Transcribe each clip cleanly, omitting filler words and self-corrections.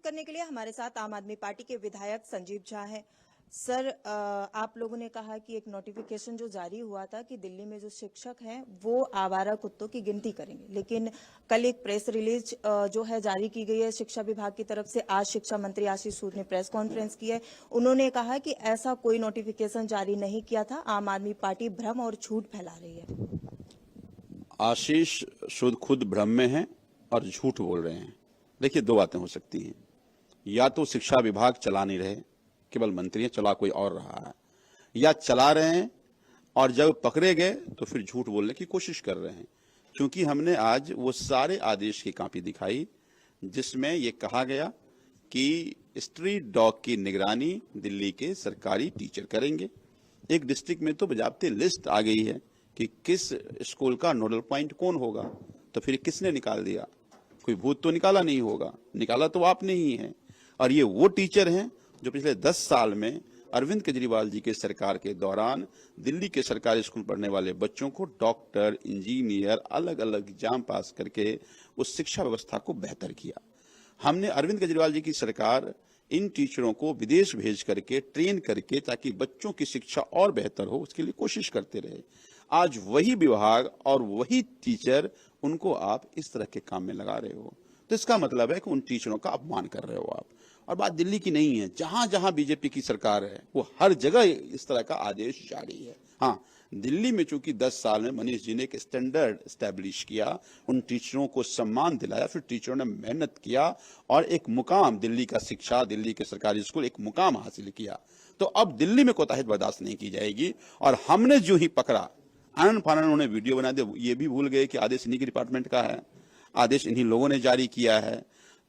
करने के लिए हमारे साथ आम आदमी पार्टी के विधायक संजीव झा हैं। सर, आप लोगों ने कहा कि एक नोटिफिकेशन जो जारी हुआ था कि दिल्ली में जो शिक्षक हैं वो आवारा कुत्तों की गिनती करेंगे, लेकिन कल एक प्रेस रिलीज जो है जारी की गई है शिक्षा विभाग की तरफ से। आज शिक्षा मंत्री आशीष सूद ने प्रेस कॉन्फ्रेंस की है। उन्होंने कहा कि ऐसा कोई नोटिफिकेशन जारी नहीं किया था, आम आदमी पार्टी भ्रम और झूठ फैला रही है। आशीष सूद खुद भ्रम में हैं और झूठ बोल रहे हैं। देखिए, दो बातें हो सकती हैं, या तो शिक्षा विभाग चला नहीं रहे, केवल मंत्री चला कोई और रहा है, या चला रहे हैं और जब पकड़े गए तो फिर झूठ बोलने की कोशिश कर रहे हैं। क्योंकि हमने आज वो सारे आदेश की कॉपी दिखाई जिसमें ये कहा गया कि स्ट्रीट डॉग की निगरानी दिल्ली के सरकारी टीचर करेंगे। एक डिस्ट्रिक्ट में तो बजाबते लिस्ट आ गई है कि किस स्कूल का नोडल पॉइंट कौन होगा। तो फिर किसने निकाल दिया? कोई भूत तो निकाला नहीं होगा, निकाला तो आपने ही है। और ये वो टीचर हैं जो पिछले 10 साल में अरविंद केजरीवाल जी के सरकार के दौरान दिल्ली के सरकारी स्कूल पढ़ने वाले बच्चों को डॉक्टर, इंजीनियर, अलग अलग एग्जाम पास करके उस शिक्षा व्यवस्था को बेहतर किया। हमने अरविंद केजरीवाल जी की सरकार इन टीचरों को विदेश भेज करके ट्रेन करके ताकि बच्चों की शिक्षा और बेहतर हो, उसके लिए कोशिश करते रहे। आज वही विभाग और वही टीचर, उनको आप इस तरह के काम में लगा रहे हो, तो इसका मतलब है कि उन टीचरों का अपमान कर रहे हो आप। और बात दिल्ली की नहीं है, जहां जहां बीजेपी की सरकार है वो हर जगह इस तरह का आदेश जारी है। हाँ, दिल्ली में चूंकि 10 साल में मनीष जी ने एक स्टैंडर्ड एस्टेब्लिश किया, उन टीचरों को सम्मान दिलाया, फिर टीचरों ने मेहनत किया और एक मुकाम, दिल्ली का शिक्षा, दिल्ली के सरकारी स्कूल एक मुकाम हासिल किया। तो अब दिल्ली में कोताही बर्दाश्त नहीं की जाएगी। और हमने जो ही पकड़ा, आनंद फानन उन्होंने वीडियो बना दिया, ये भी भूल गए कि आदेश इन्हीं के डिपार्टमेंट का है, आदेश इन्हीं लोगों ने जारी किया है।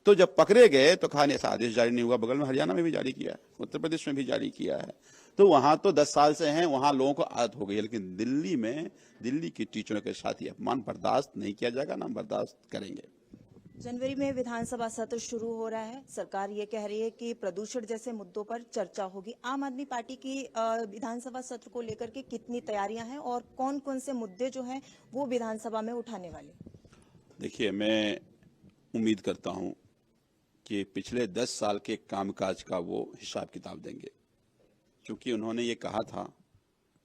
तो जब पकड़े गए तो कहा ऐसा आदेश जारी नहीं हुआ, बगल में हरियाणा में भी जारी किया है, उत्तर प्रदेश में भी जारी किया है। तो वहां तो 10 साल से हैं, वहां लोगों को आदत हो गई है। लेकिन दिल्ली में दिल्ली की टीचरों के साथ ये अपमान बर्दाश्त नहीं किया जाएगा, ना बर्दाश्त करेंगे। जनवरी में विधानसभा सत्र शुरू हो रहा है। सरकार ये कह रही है कि प्रदूषण जैसे मुद्दों पर चर्चा होगी। आम आदमी पार्टी की विधानसभा सत्र को लेकर के कितनी तैयारियां हैं और कौन कौन से मुद्दे जो हैं वो विधानसभा में उठाने वाले? देखिए, मैं उम्मीद करता हूं कि पिछले 10 साल के कामकाज का वो हिसाब किताब देंगे। क्योंकि उन्होंने ये कहा था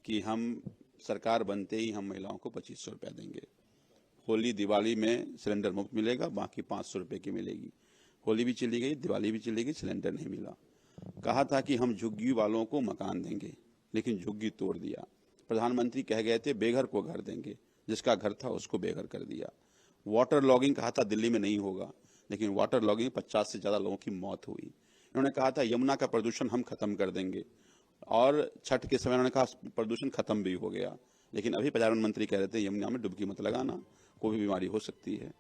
कि हम सरकार बनते ही हम महिलाओं को 2500 रुपया देंगे, होली दिवाली में सिलेंडर मुफ्त मिलेगा, बाकी 500 रुपये की मिलेगी। होली भी चली गई, दिवाली भी चली गई, सिलेंडर नहीं मिला। कहा था कि हम झुग्गी वालों को मकान देंगे, लेकिन झुग्गी तोड़ दिया। प्रधानमंत्री कह गए थे बेघर को घर देंगे, जिसका घर था उसको बेघर कर दिया। वाटर लॉगिंग कहा था दिल्ली में नहीं होगा, लेकिन वाटर लॉगिंग 50 से ज्यादा लोगों की मौत हुई। इन्होंने कहा था यमुना का प्रदूषण हम खत्म कर देंगे, और छठ के समय उन्होंने कहा प्रदूषण खत्म भी हो गया। लेकिन अभी पर्यावरण मंत्री कह रहे थे यमुना में डुबकी मत लगाना, कोई भी बीमारी हो सकती है।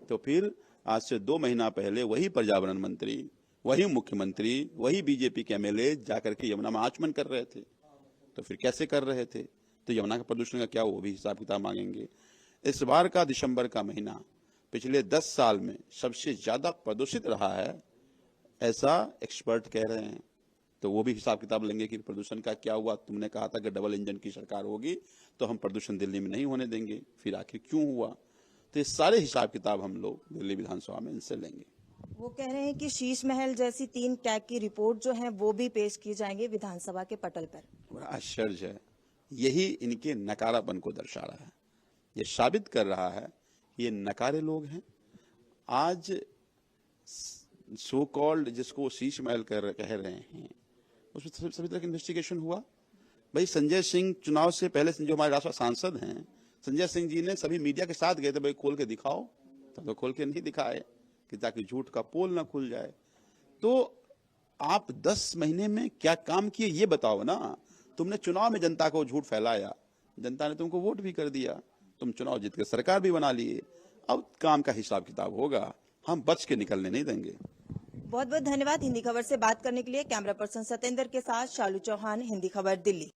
तो फिर आज से 2 महीना पहले वही पर्यावरण मंत्री, वही मुख्यमंत्री, वही बीजेपी के एमएलए जाकर के यमुना में आचमन कर रहे थे। तो फिर कैसे कर रहे थे? तो यमुना का प्रदूषण का क्या, वो भी हिसाब किताब मांगेंगे। इस बार का दिसंबर का महीना पिछले 10 साल में सबसे ज्यादा प्रदूषित रहा है, ऐसा एक्सपर्ट कह रहे हैं। तो वो भी हिसाब किताब लेंगे कि प्रदूषण का क्या हुआ। तुमने कहा था कि डबल इंजन की सरकार होगी तो हम प्रदूषण दिल्ली में नहीं होने देंगे, फिर आखिर क्यों हुआ? तो ये सारे हिसाब किताब हम लोग दिल्ली विधानसभा में इनसे लेंगे। वो कह रहे हैं कि शीश महल जैसी 3 टैग की रिपोर्ट जो है वो भी पेश की जाएंगे विधानसभा के पटल पर। बड़ा आश्चर्य है, यही इनके नकारापन को दर्शा रहा है। ये साबित कर रहा है ये नकारे लोग हैं। आज सो कॉल्ड जिसको शीश महल कह रहे हैं, उसमें सभी तरह का इन्वेस्टिगेशन हुआ। भाई संजय सिंह चुनाव से पहले जो हमारे राष्ट्रीय सांसद हैं, संजय सिंह जी ने सभी मीडिया के साथ गए थे, भाई खोल के दिखाओ, तब तो खोल के नहीं दिखाए कि ताकि झूठ का पोल ना खुल जाए। तो आप 10 महीने में क्या काम किए ये बताओ ना। तुमने चुनाव में जनता को झूठ फैलाया, जनता ने तुमको वोट भी कर दिया, तुम चुनाव जीत के सरकार भी बना लिए। अब काम का हिसाब किताब होगा, हम बच के निकलने नहीं देंगे। बहुत बहुत धन्यवाद। हिंदी खबर से बात करने के लिए कैमरा पर्सन सतेंद्र के साथ शालू चौहान, हिंदी खबर, दिल्ली।